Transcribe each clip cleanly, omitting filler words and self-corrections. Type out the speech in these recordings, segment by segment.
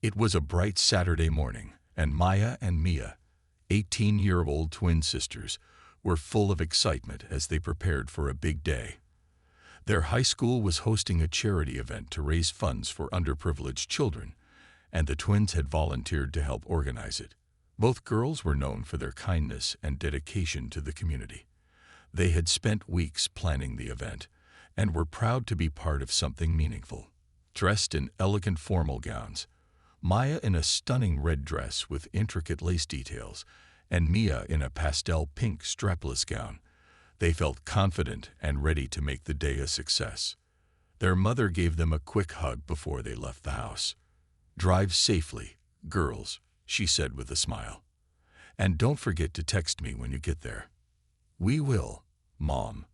It was a bright Saturday morning, and Maya and Mia, 18-year-old twin sisters, were full of excitement as they prepared for a big day. Their high school was hosting a charity event to raise funds for underprivileged children, and the twins had volunteered to help organize it. Both girls were known for their kindness and dedication to the community. They had spent weeks planning the event and were proud to be part of something meaningful. Dressed in elegant formal gowns, Maya in a stunning red dress with intricate lace details, and Mia in a pastel pink strapless gown, they felt confident and ready to make the day a success. Their mother gave them a quick hug before they left the house. "Drive safely, girls," she said with a smile. "And don't forget to text me when you get there." "We will, Mom,"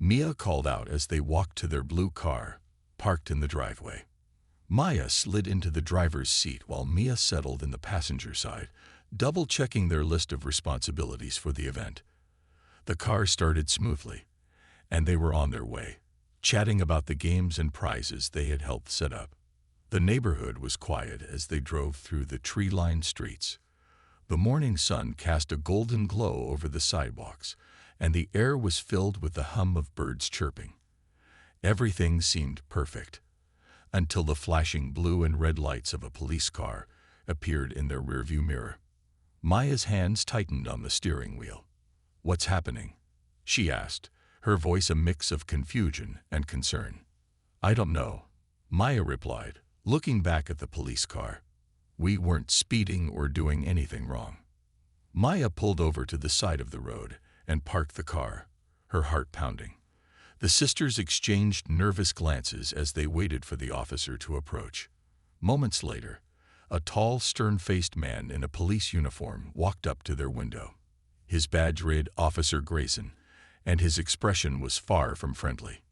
Mia called out as they walked to their blue car, parked in the driveway. Maya slid into the driver's seat while Mia settled in the passenger side, double-checking their list of responsibilities for the event. The car started smoothly, and they were on their way, chatting about the games and prizes they had helped set up. The neighborhood was quiet as they drove through the tree-lined streets. The morning sun cast a golden glow over the sidewalks, and the air was filled with the hum of birds chirping. Everything seemed perfect, until the flashing blue and red lights of a police car appeared in their rearview mirror. Maya's hands tightened on the steering wheel. "What's happening?" she asked, her voice a mix of confusion and concern. "I don't know," Maya replied, looking back at the police car. "We weren't speeding or doing anything wrong." Maya pulled over to the side of the road and parked the car, her heart pounding. The sisters exchanged nervous glances as they waited for the officer to approach. Moments later, a tall, stern-faced man in a police uniform walked up to their window. His badge read Officer Grayson, and his expression was far from friendly.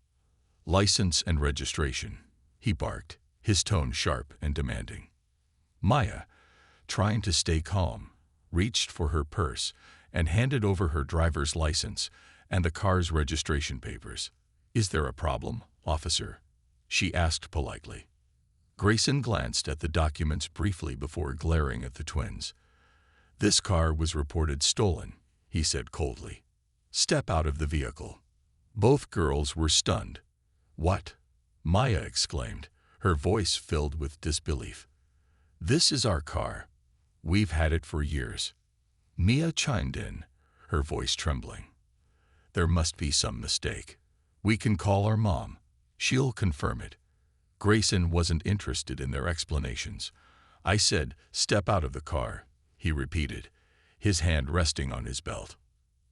"License and registration," he barked, his tone sharp and demanding. Maya, trying to stay calm, reached for her purse and handed over her driver's license and the car's registration papers. "Is there a problem, officer?" she asked politely. Grayson glanced at the documents briefly before glaring at the twins. "This car was reported stolen," he said coldly. "Step out of the vehicle." Both girls were stunned. "What?" Maya exclaimed, her voice filled with disbelief. "This is our car. We've had it for years." Mia chimed in, her voice trembling. "There must be some mistake. We can call our mom. She'll confirm it." Grayson wasn't interested in their explanations. "I said, step out of the car," he repeated, his hand resting on his belt.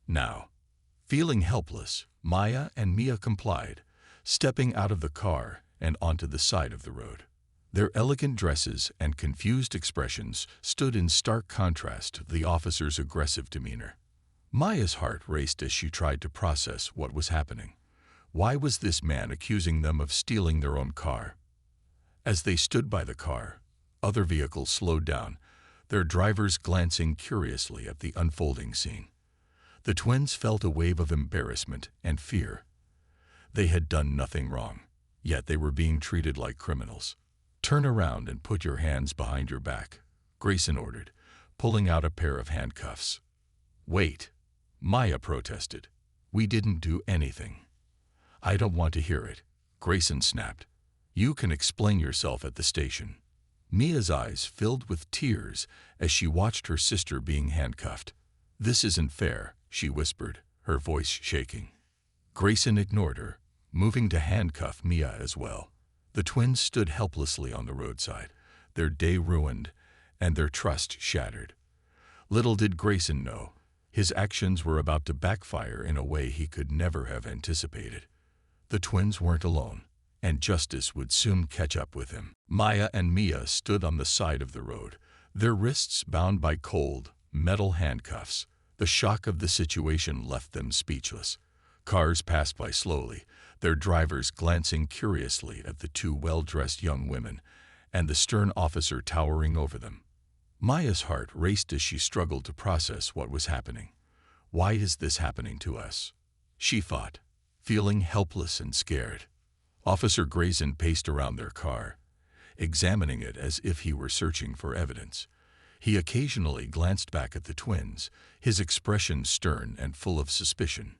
Now, feeling helpless, Maya and Mia complied, stepping out of the car and onto the side of the road. Their elegant dresses and confused expressions stood in stark contrast to the officer's aggressive demeanor. Maya's heart raced as she tried to process what was happening. Why was this man accusing them of stealing their own car? As they stood by the car, other vehicles slowed down, their drivers glancing curiously at the unfolding scene. The twins felt a wave of embarrassment and fear. They had done nothing wrong, yet they were being treated like criminals. "Turn around and put your hands behind your back," Grayson ordered, pulling out a pair of handcuffs. "Wait," Maya protested. "We didn't do anything." "I don't want to hear it," Grayson snapped. "You can explain yourself at the station." Mia's eyes filled with tears as she watched her sister being handcuffed. "This isn't fair," she whispered, her voice shaking. Grayson ignored her, moving to handcuff Mia as well. The twins stood helplessly on the roadside, their day ruined and their trust shattered. Little did Grayson know, his actions were about to backfire in a way he could never have anticipated. The twins weren't alone, and justice would soon catch up with him. Maya and Mia stood on the side of the road, their wrists bound by cold, metal handcuffs. The shock of the situation left them speechless. Cars passed by slowly, their drivers glancing curiously at the two well-dressed young women and the stern officer towering over them. Maya's heart raced as she struggled to process what was happening. "Why is this happening to us?" she thought, feeling helpless and scared. Officer Grayson paced around their car, examining it as if he were searching for evidence. He occasionally glanced back at the twins, his expression stern and full of suspicion.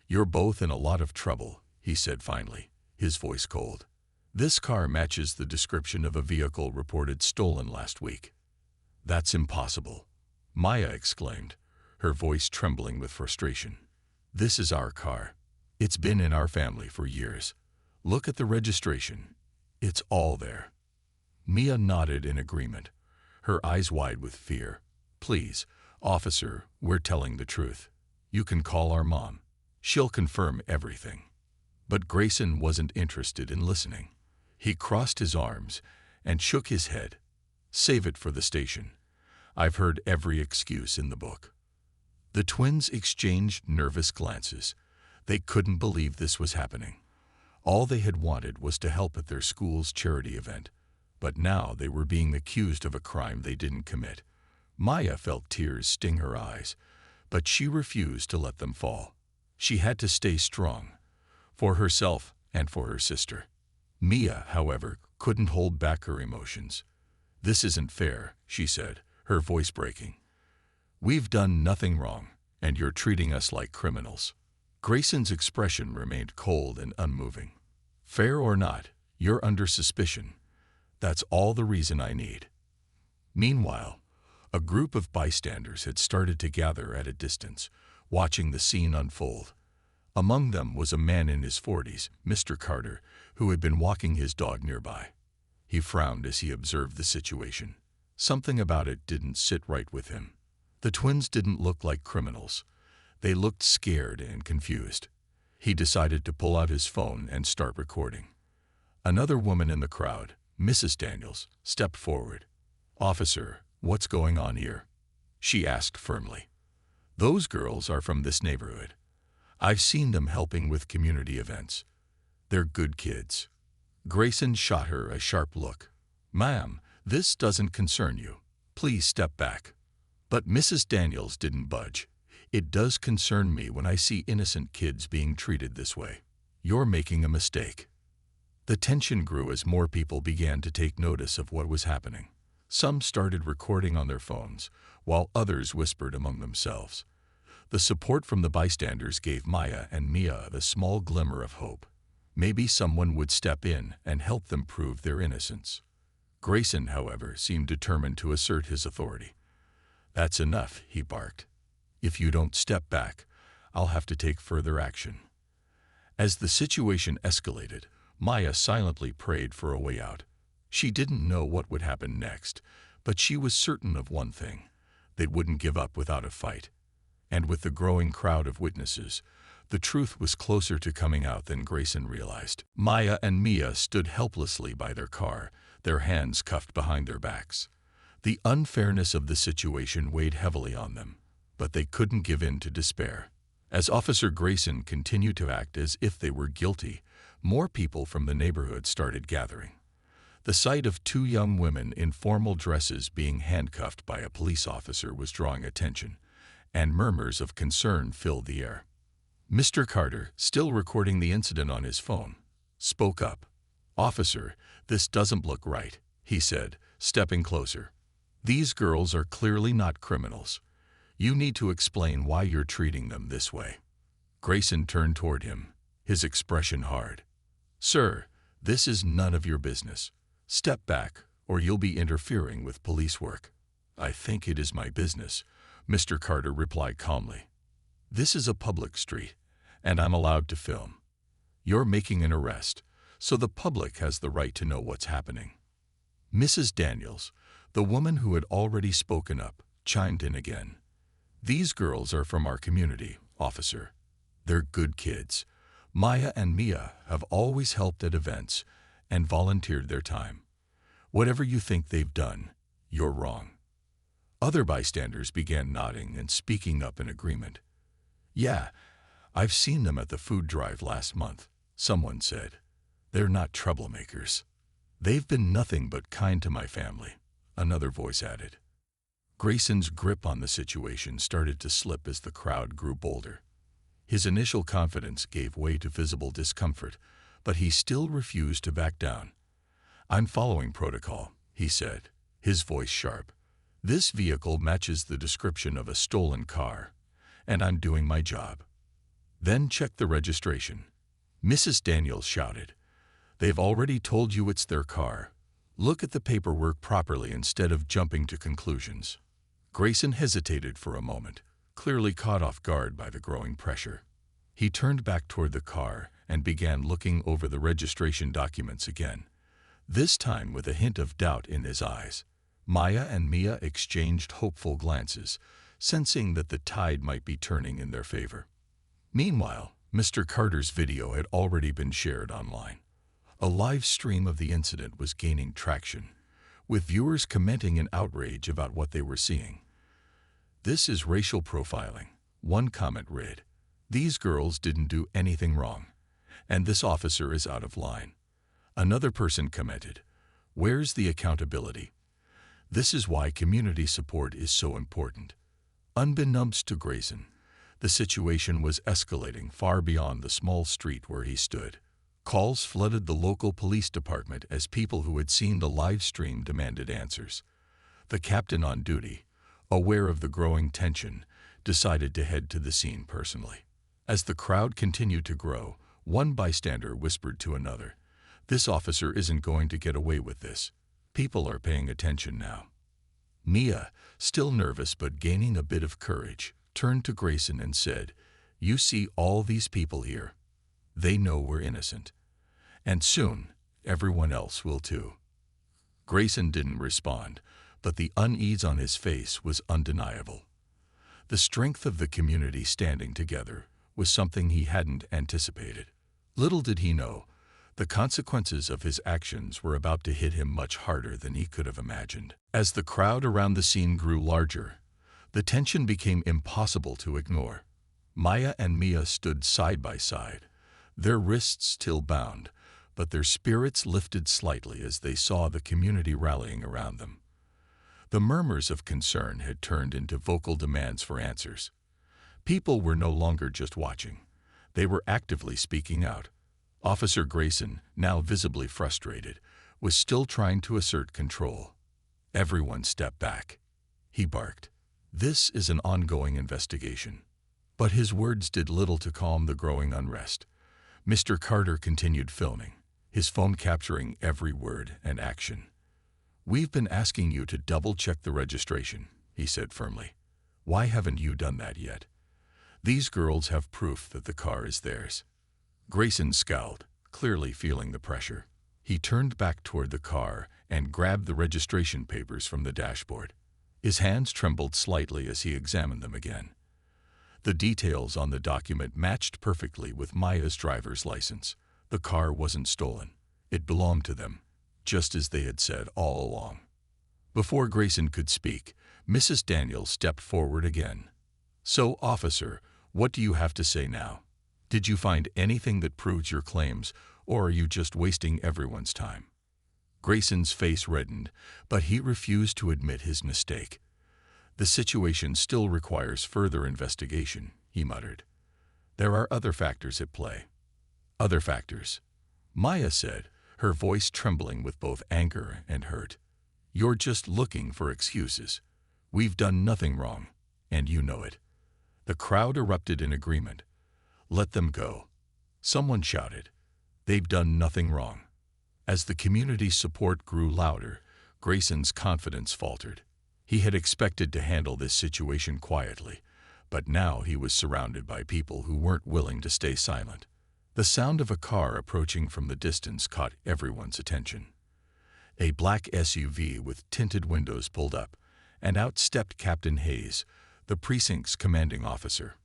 "You're both in a lot of trouble," he said finally, his voice cold. "This car matches the description of a vehicle reported stolen last week." "That's impossible," Maya exclaimed, her voice trembling with frustration. "This is our car. It's been in our family for years. Look at the registration. It's all there." Mia nodded in agreement, her eyes wide with fear. "Please, officer, we're telling the truth. You can call our mom. She'll confirm everything." But Grayson wasn't interested in listening. He crossed his arms and shook his head. "Save it for the station. I've heard every excuse in the book." The twins exchanged nervous glances. They couldn't believe this was happening. All they had wanted was to help at their school's charity event, but now they were being accused of a crime they didn't commit. Maya felt tears sting her eyes, but she refused to let them fall. She had to stay strong, for herself and for her sister. Mia, however, couldn't hold back her emotions. "This isn't fair," she said, her voice breaking. "We've done nothing wrong, and you're treating us like criminals." Grayson's expression remained cold and unmoving. "Fair or not, you're under suspicion. That's all the reason I need." Meanwhile, a group of bystanders had started to gather at a distance, watching the scene unfold. Among them was a man in his 40s, Mr. Carter, who had been walking his dog nearby. He frowned as he observed the situation. Something about it didn't sit right with him. The twins didn't look like criminals. They looked scared and confused. He decided to pull out his phone and start recording. Another woman in the crowd, Mrs. Daniels, stepped forward. "Officer, what's going on here?" she asked firmly. "Those girls are from this neighborhood. I've seen them helping with community events. They're good kids." Grayson shot her a sharp look. "Ma'am, this doesn't concern you. Please step back." But Mrs. Daniels didn't budge. "It does concern me when I see innocent kids being treated this way. You're making a mistake." The tension grew as more people began to take notice of what was happening. Some started recording on their phones, while others whispered among themselves. The support from the bystanders gave Maya and Mia a small glimmer of hope. Maybe someone would step in and help them prove their innocence. Grayson, however, seemed determined to assert his authority. "That's enough," he barked. "If you don't step back, I'll have to take further action." As the situation escalated, Maya silently prayed for a way out. She didn't know what would happen next, but she was certain of one thing: they wouldn't give up without a fight. And with the growing crowd of witnesses, the truth was closer to coming out than Grayson realized. Maya and Mia stood helplessly by their car, their hands cuffed behind their backs. The unfairness of the situation weighed heavily on them, but they couldn't give in to despair. As Officer Grayson continued to act as if they were guilty, more people from the neighborhood started gathering. The sight of two young women in formal dresses being handcuffed by a police officer was drawing attention, and murmurs of concern filled the air. Mr. Carter, still recording the incident on his phone, spoke up. "Officer, this doesn't look right," he said, stepping closer. "These girls are clearly not criminals. You need to explain why you're treating them this way." Grayson turned toward him, his expression hard. "Sir, this is none of your business. Step back, or you'll be interfering with police work." "I think it is my business," Mr. Carter replied calmly. "This is a public street, and I'm allowed to film. You're making an arrest, so the public has the right to know what's happening." Mrs. Daniels, the woman who had already spoken up, chimed in again. "These girls are from our community, officer. They're good kids. Maya and Mia have always helped at events and volunteered their time. Whatever you think they've done, you're wrong." Other bystanders began nodding and speaking up in agreement. "Yeah, I've seen them at the food drive last month," someone said. "They're not troublemakers. They've been nothing but kind to my family," another voice added. Grayson's grip on the situation started to slip as the crowd grew bolder. His initial confidence gave way to visible discomfort, but he still refused to back down. "I'm following protocol," he said, his voice sharp. "This vehicle matches the description of a stolen car, and I'm doing my job." "Then check the registration," Mrs. Daniels shouted. "They've already told you it's their car. Look at the paperwork properly instead of jumping to conclusions." Grayson hesitated for a moment, clearly caught off guard by the growing pressure. He turned back toward the car and began looking over the registration documents again, this time with a hint of doubt in his eyes. Maya and Mia exchanged hopeful glances, sensing that the tide might be turning in their favor. Meanwhile, Mr. Carter's video had already been shared online. A live stream of the incident was gaining traction, with viewers commenting in outrage about what they were seeing. "This is racial profiling," one comment read. "These girls didn't do anything wrong, and this officer is out of line." Another person commented, "Where's the accountability? This is why community support is so important." Unbeknownst to Grayson, the situation was escalating far beyond the small street where he stood. Calls flooded the local police department as people who had seen the live stream demanded answers. The captain on duty, aware of the growing tension, decided to head to the scene personally. As the crowd continued to grow, one bystander whispered to another, "This officer isn't going to get away with this. People are paying attention now." Mia, still nervous but gaining a bit of courage, turned to Grayson and said, "You see all these people here. They know we're innocent. And soon, everyone else will too." Grayson didn't respond, but the unease on his face was undeniable. The strength of the community standing together was something he hadn't anticipated. Little did he know, the consequences of his actions were about to hit him much harder than he could have imagined. As the crowd around the scene grew larger, the tension became impossible to ignore. Maya and Mia stood side by side, their wrists still bound, but their spirits lifted slightly as they saw the community rallying around them. The murmurs of concern had turned into vocal demands for answers. People were no longer just watching. They were actively speaking out. Officer Grayson, now visibly frustrated, was still trying to assert control. "Everyone step back," he barked. "This is an ongoing investigation." But his words did little to calm the growing unrest. Mr. Carter continued filming, his phone capturing every word and action. "We've been asking you to double-check the registration," he said firmly. "Why haven't you done that yet? These girls have proof that the car is theirs." Grayson scowled, clearly feeling the pressure. He turned back toward the car and grabbed the registration papers from the dashboard. His hands trembled slightly as he examined them again. The details on the document matched perfectly with Maya's driver's license. The car wasn't stolen. It belonged to them, just as they had said all along. Before Grayson could speak, Mrs. Daniels stepped forward again. "So, officer, what do you have to say now? Did you find anything that proves your claims, or are you just wasting everyone's time?" Grayson's face reddened, but he refused to admit his mistake. "The situation still requires further investigation," he muttered. "There are other factors at play." "Other factors?" Maya said, her voice trembling with both anger and hurt. "You're just looking for excuses. We've done nothing wrong, and you know it." The crowd erupted in agreement. "Let them go," someone shouted. "They've done nothing wrong." As the community's support grew louder, Grayson's confidence faltered. He had expected to handle this situation quietly, but now he was surrounded by people who weren't willing to stay silent. The sound of a car approaching from the distance caught everyone's attention. A black SUV with tinted windows pulled up, and out stepped Captain Hayes, the precinct's commanding officer.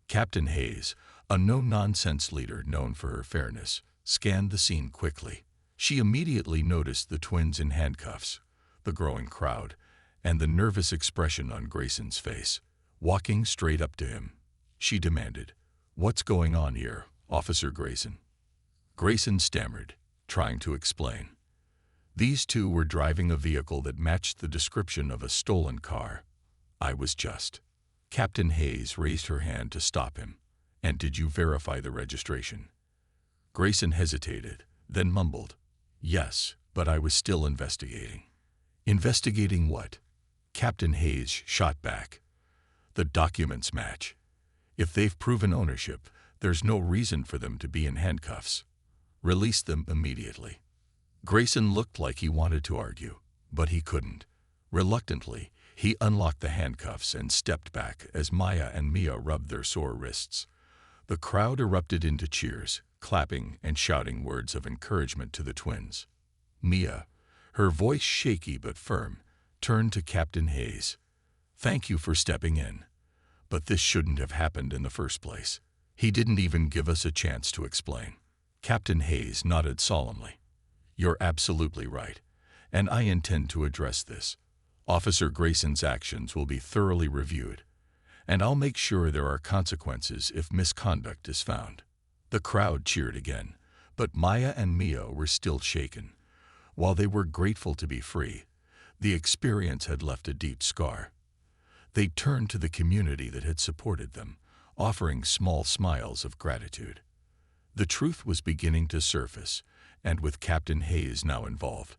Captain Hayes, a no-nonsense leader known for her fairness, scanned the scene quickly. She immediately noticed the twins in handcuffs, the growing crowd, and the nervous expression on Grayson's face. Walking straight up to him, she demanded, "What's going on here, Officer Grayson?" Grayson stammered, trying to explain. These two were driving a vehicle that matched the description of a stolen car. "I was just." Captain Hayes raised her hand to stop him. "And did you verify the registration?" Grayson hesitated, then mumbled, "Yes, But I was still investigating. Investigating what? Captain Hayes shot back. The documents match. If they've proven ownership, there's no reason for them to be in handcuffs. Release them immediately. Grayson looked like he wanted to argue, but he couldn't. Reluctantly, he unlocked the handcuffs and stepped back as Maya and Mia rubbed their sore wrists. The crowd erupted into cheers, clapping and shouting words of encouragement to the twins. Mia, her voice shaky but firm, turned to Captain Hayes. "Thank you for stepping in. But this shouldn't have happened in the first place. He didn't even give us a chance to explain." Captain Hayes nodded solemnly. "You're absolutely right, and I intend to address this. Officer Grayson's actions will be thoroughly reviewed, and I'll make sure there are consequences if misconduct is found." The crowd cheered again, but Maya and Mia were still shaken. While they were grateful to be free, the experience had left a deep scar. They turned to the community that had supported them, offering small smiles of gratitude. The truth was beginning to surface, and with Captain Hayes now involved,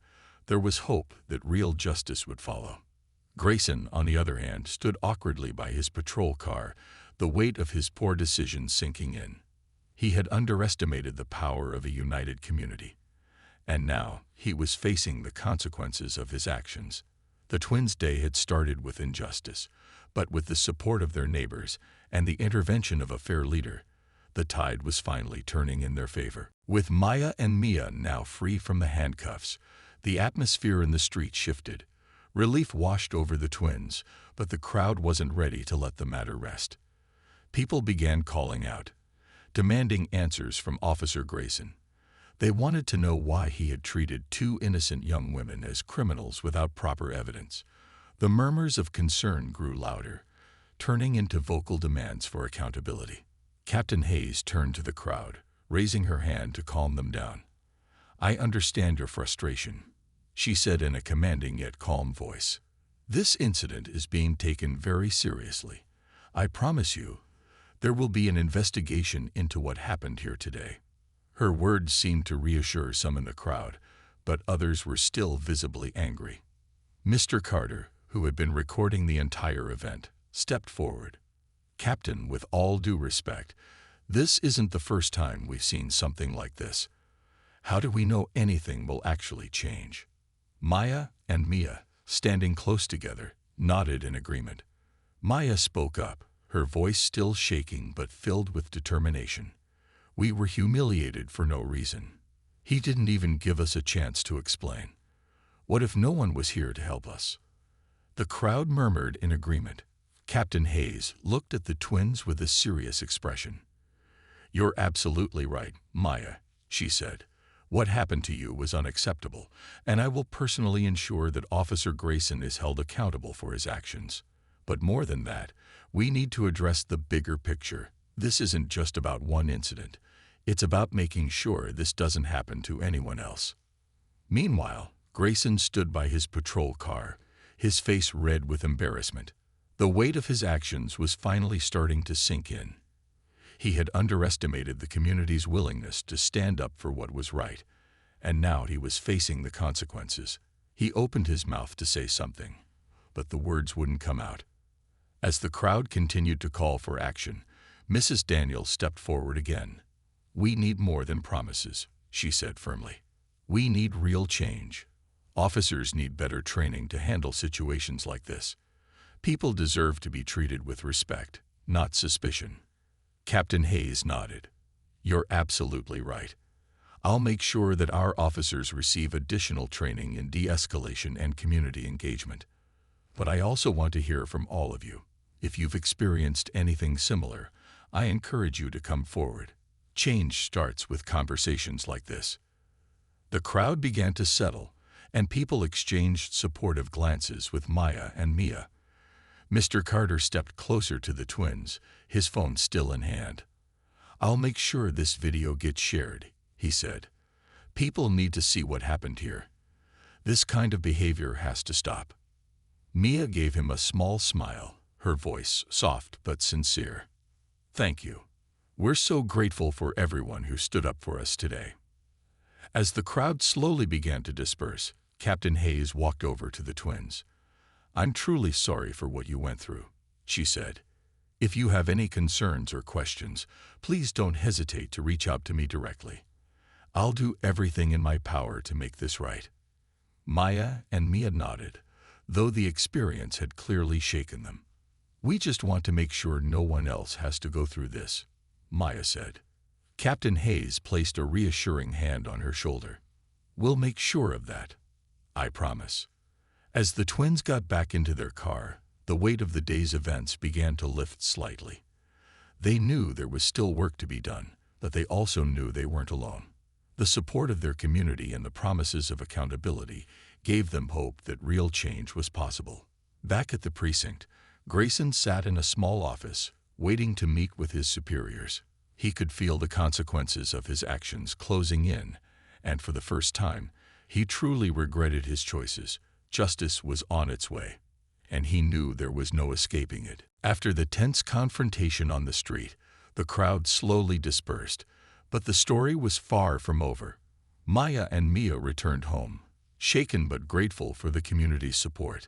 there was hope that real justice would follow. Grayson, on the other hand, stood awkwardly by his patrol car, the weight of his poor decision sinking in. He had underestimated the power of a united community, and now he was facing the consequences of his actions. The twins' day had started with injustice, but with the support of their neighbors and the intervention of a fair leader, the tide was finally turning in their favor. With Maya and Mia now free from the handcuffs, the atmosphere in the street shifted. Relief washed over the twins, but the crowd wasn't ready to let the matter rest. People began calling out, demanding answers from Officer Grayson. They wanted to know why he had treated two innocent young women as criminals without proper evidence. The murmurs of concern grew louder, turning into vocal demands for accountability. Captain Hayes turned to the crowd, raising her hand to calm them down. "I understand your frustration," she said in a commanding yet calm voice. "This incident is being taken very seriously. I promise you, there will be an investigation into what happened here today." Her words seemed to reassure some in the crowd, but others were still visibly angry. Mr. Carter, who had been recording the entire event, stepped forward. "Captain, with all due respect, this isn't the first time we've seen something like this. How do we know anything will actually change?" Maya and Mia, standing close together, nodded in agreement. Maya spoke up, her voice still shaking but filled with determination. "We were humiliated for no reason. He didn't even give us a chance to explain. What if no one was here to help us?" The crowd murmured in agreement. Captain Hayes looked at the twins with a serious expression. "You're absolutely right, Maya," she said. "What happened to you was unacceptable, and I will personally ensure that Officer Grayson is held accountable for his actions. But more than that, we need to address the bigger picture. This isn't just about one incident. It's about making sure this doesn't happen to anyone else." Meanwhile, Grayson stood by his patrol car, his face red with embarrassment. The weight of his actions was finally starting to sink in. He had underestimated the community's willingness to stand up for what was right, and now he was facing the consequences. He opened his mouth to say something, but the words wouldn't come out. As the crowd continued to call for action, Mrs. Daniel stepped forward again. "We need more than promises," she said firmly. "We need real change. Officers need better training to handle situations like this. People deserve to be treated with respect, not suspicion." Captain Hayes nodded. "You're absolutely right. I'll make sure that our officers receive additional training in de-escalation and community engagement. But I also want to hear from all of you. If you've experienced anything similar, I encourage you to come forward. Change starts with conversations like this." The crowd began to settle, and people exchanged supportive glances with Maya and Mia. Mr. Carter stepped closer to the twins, his phone still in hand. "I'll make sure this video gets shared," he said. "People need to see what happened here. This kind of behavior has to stop." Mia gave him a small smile, her voice soft but sincere. "Thank you. We're so grateful for everyone who stood up for us today." As the crowd slowly began to disperse, Captain Hayes walked over to the twins. "I'm truly sorry for what you went through," she said. "If you have any concerns or questions, please don't hesitate to reach out to me directly. I'll do everything in my power to make this right." Maya and Mia nodded, though the experience had clearly shaken them. "We just want to make sure no one else has to go through this," Maya said. Captain Hayes placed a reassuring hand on her shoulder. "We'll make sure of that. I promise." As the twins got back into their car, the weight of the day's events began to lift slightly. They knew there was still work to be done, but they also knew they weren't alone. The support of their community and the promises of accountability gave them hope that real change was possible. Back at the precinct, Grayson sat in a small office, waiting to meet with his superiors. He could feel the consequences of his actions closing in, and for the first time, he truly regretted his choices. Justice was on its way, and he knew there was no escaping it. After the tense confrontation on the street, the crowd slowly dispersed, but the story was far from over. Maya and Mia returned home, shaken but grateful for the community's support.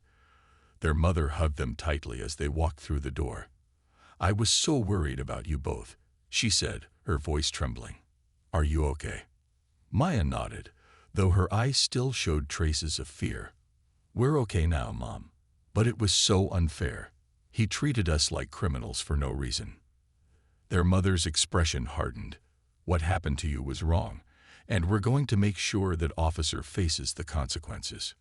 Their mother hugged them tightly as they walked through the door. "I was so worried about you both," she said, her voice trembling. "Are you okay?" Maya nodded, though her eyes still showed traces of fear. "We're okay now, Mom. But it was so unfair. He treated us like criminals for no reason." Their mother's expression hardened. "What happened to you was wrong, and we're going to make sure that officer faces the consequences."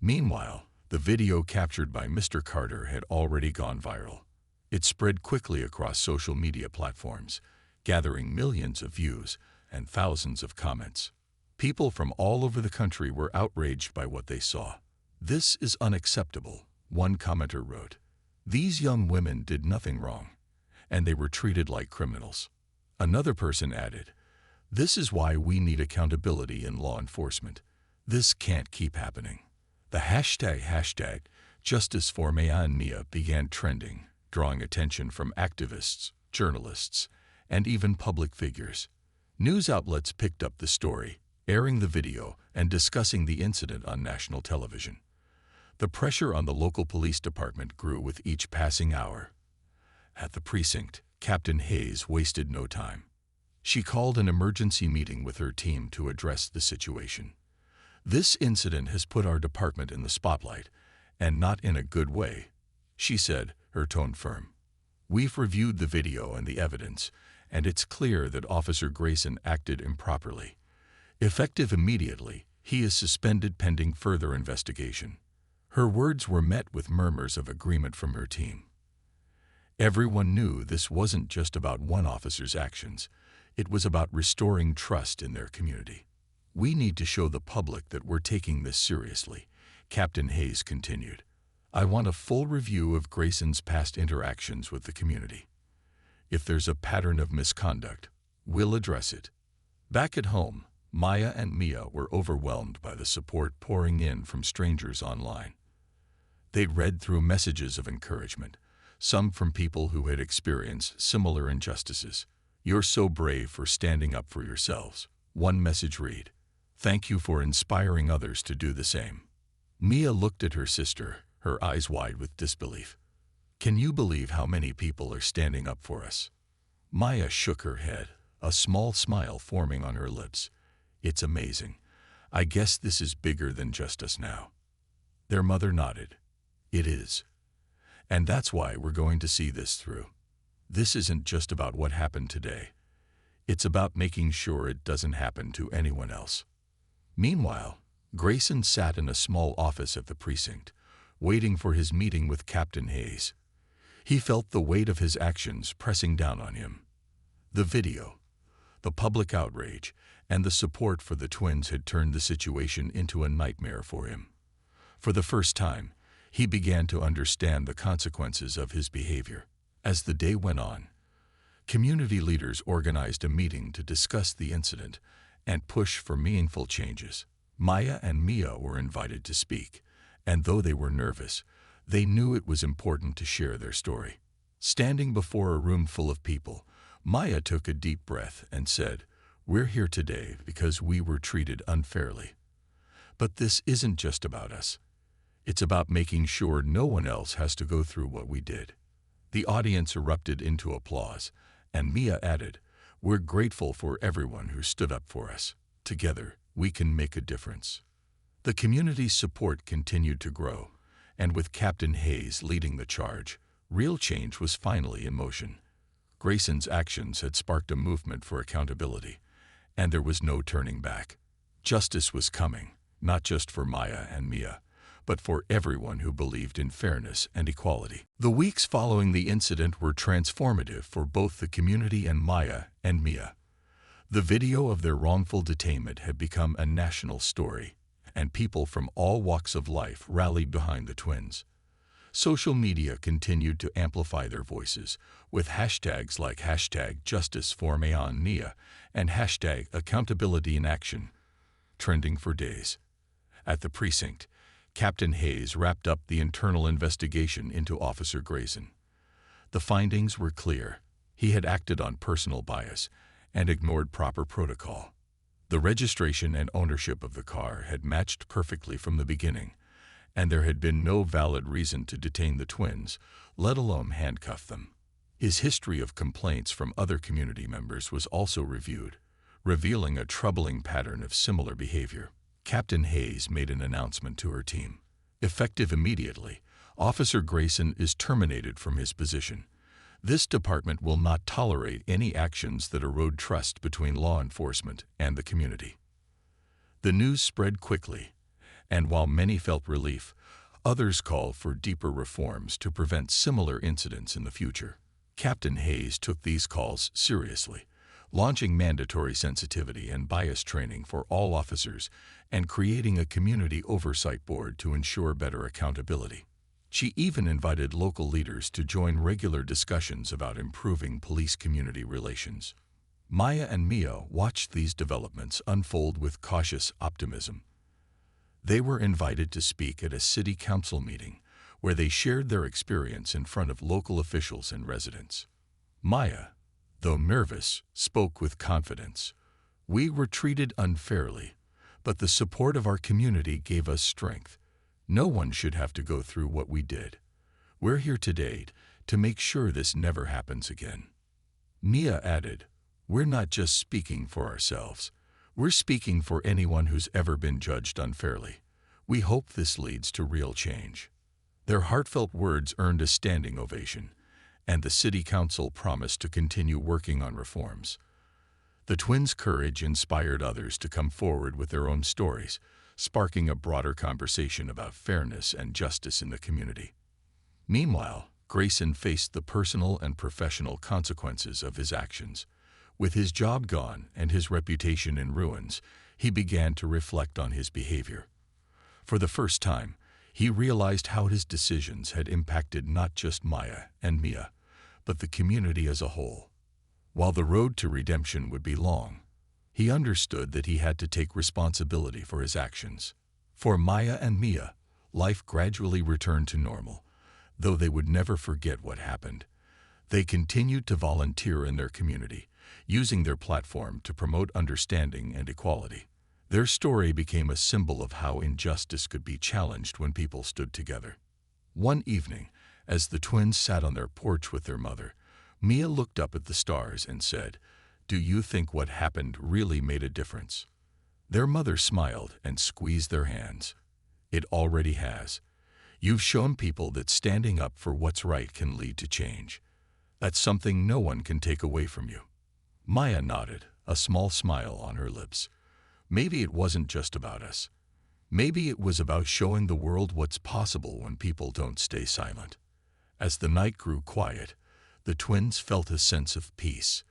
Meanwhile, the video captured by Mr. Carter had already gone viral. It spread quickly across social media platforms, gathering millions of views and thousands of comments. People from all over the country were outraged by what they saw. "This is unacceptable," one commenter wrote. "These young women did nothing wrong, and they were treated like criminals." Another person added, "This is why we need accountability in law enforcement. This can't keep happening." The hashtag Justice for Maya and Mia began trending, drawing attention from activists, journalists, and even public figures. News outlets picked up the story, airing the video and discussing the incident on national television. The pressure on the local police department grew with each passing hour. At the precinct, Captain Hayes wasted no time. She called an emergency meeting with her team to address the situation. "This incident has put our department in the spotlight, and not in a good way," she said, her tone firm. "We've reviewed the video and the evidence, and it's clear that Officer Grayson acted improperly. Effective immediately, he is suspended pending further investigation." Her words were met with murmurs of agreement from her team. Everyone knew this wasn't just about one officer's actions. It was about restoring trust in their community. "We need to show the public that we're taking this seriously," Captain Hayes continued. "I want a full review of Grayson's past interactions with the community. If there's a pattern of misconduct, we'll address it." Back at home, Maya and Mia were overwhelmed by the support pouring in from strangers online. They'd read through messages of encouragement, some from people who had experienced similar injustices. "You're so brave for standing up for yourselves," one message read. "Thank you for inspiring others to do the same." Mia looked at her sister, her eyes wide with disbelief. "Can you believe how many people are standing up for us?" Maya shook her head, a small smile forming on her lips. "It's amazing. I guess this is bigger than just us now." Their mother nodded. "It is. And that's why we're going to see this through. This isn't just about what happened today. It's about making sure it doesn't happen to anyone else." Meanwhile, Grayson sat in a small office at the precinct, waiting for his meeting with Captain Hayes. He felt the weight of his actions pressing down on him. The video, the public outrage, and the support for the twins had turned the situation into a nightmare for him. For the first time, he began to understand the consequences of his behavior. As the day went on, community leaders organized a meeting to discuss the incident and push for meaningful changes. Maya and Mia were invited to speak, and though they were nervous, they knew it was important to share their story. Standing before a room full of people, Maya took a deep breath and said, We're here today because we were treated unfairly. But this isn't just about us. It's about making sure no one else has to go through what we did." The audience erupted into applause, and Mia added, "We're grateful for everyone who stood up for us. Together, we can make a difference." The community's support continued to grow, and with Captain Hayes leading the charge, real change was finally in motion. Grayson's actions had sparked a movement for accountability, and there was no turning back. Justice was coming, not just for Maya and Mia, but for everyone who believed in fairness and equality. The weeks following the incident were transformative for both the community and Maya and Mia. The video of their wrongful detainment had become a national story, and people from all walks of life rallied behind the twins. Social media continued to amplify their voices, with hashtags like #JusticeForMaya and Mia and #AccountabilityInAction trending for days. At the precinct, Captain Hayes wrapped up the internal investigation into Officer Grayson. The findings were clear. He had acted on personal bias and ignored proper protocol. The registration and ownership of the car had matched perfectly from the beginning, and there had been no valid reason to detain the twins, let alone handcuff them. His history of complaints from other community members was also reviewed, revealing a troubling pattern of similar behavior. Captain Hayes made an announcement to her team. Effective immediately, Officer Grayson is terminated from his position. This department will not tolerate any actions that erode trust between law enforcement and the community. The news spread quickly, and while many felt relief, others called for deeper reforms to prevent similar incidents in the future. Captain Hayes took these calls seriously, launching mandatory sensitivity and bias training for all officers and creating a community oversight board to ensure better accountability. She even invited local leaders to join regular discussions about improving police-community relations. Maya and Mia watched these developments unfold with cautious optimism. They were invited to speak at a city council meeting, where they shared their experience in front of local officials and residents. Maya, though nervous, spoke with confidence. "We were treated unfairly, but the support of our community gave us strength. No one should have to go through what we did. We're here today to make sure this never happens again." Mia added, "We're not just speaking for ourselves. We're speaking for anyone who's ever been judged unfairly. We hope this leads to real change." Their heartfelt words earned a standing ovation, and the city council promised to continue working on reforms. The twins' courage inspired others to come forward with their own stories, sparking a broader conversation about fairness and justice in the community. Meanwhile, Grayson faced the personal and professional consequences of his actions. With his job gone and his reputation in ruins, he began to reflect on his behavior. For the first time, he realized how his decisions had impacted not just Maya and Mia, but the community as a whole. While the road to redemption would be long, he understood that he had to take responsibility for his actions. For Maya and Mia, life gradually returned to normal, though they would never forget what happened. They continued to volunteer in their community, using their platform to promote understanding and equality. Their story became a symbol of how injustice could be challenged when people stood together. One evening, as the twins sat on their porch with their mother, Mia looked up at the stars and said, "Do you think what happened really made a difference?" Their mother smiled and squeezed their hands. "It already has. You've shown people that standing up for what's right can lead to change. That's something no one can take away from you." Maya nodded, a small smile on her lips. Maybe it wasn't just about us. Maybe it was about showing the world what's possible when people don't stay silent. As the night grew quiet, the twins felt a sense of peace.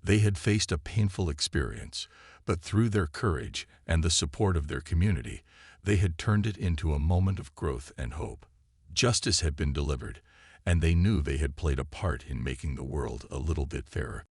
They had faced a painful experience, but through their courage and the support of their community, they had turned it into a moment of growth and hope. Justice had been delivered, and they knew they had played a part in making the world a little bit fairer.